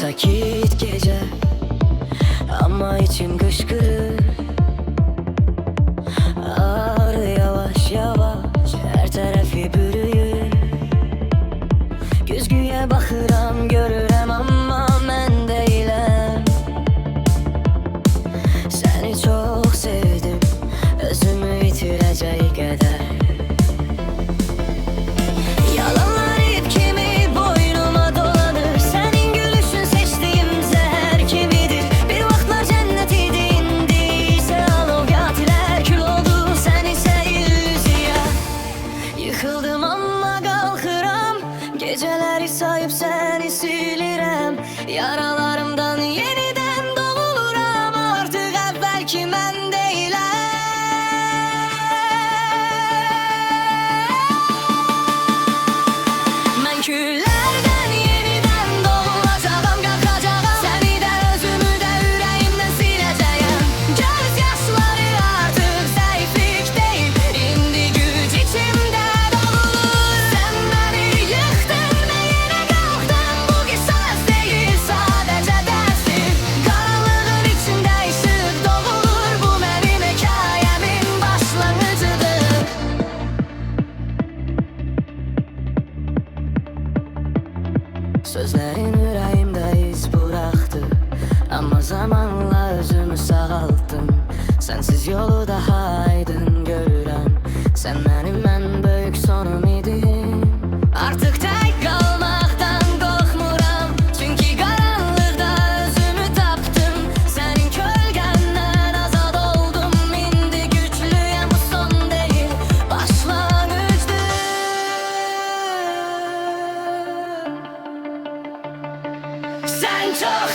Sakit gece ama içim kışkırır. Ağrı yavaş yavaş her tarafı bürüyür. Güzgüye baxıram görürəm amma mən deyiləm. Səni çox sevdim, özümü itirəcək qədər. Yıkıldım ama kalkıram, geceleri sayıp seni silirəm. Yaralarımdan yeniden doğuluram, artık evvelki mən deyiləm. Mən küllərdən yeniden doğulacağım, qalxacağam. Səni də özümü də ürəyimdən siləcəyəm. Göz yaşları artık zəiflik deyil, indi güc içimdə. Sözlerin yüreğimde iz bıraktı, ama zamanla özümü sağalttım. Sensiz yolu daha aydın görürəm. Sen benim en büyük sonum idin. Artık tek kalmaktan korkmuram, çünkü karanlıkta özümü taptım. Senin kölgenden azad oldum, indi güçlüyem, bu son değil, başlangıçtır. Sen çok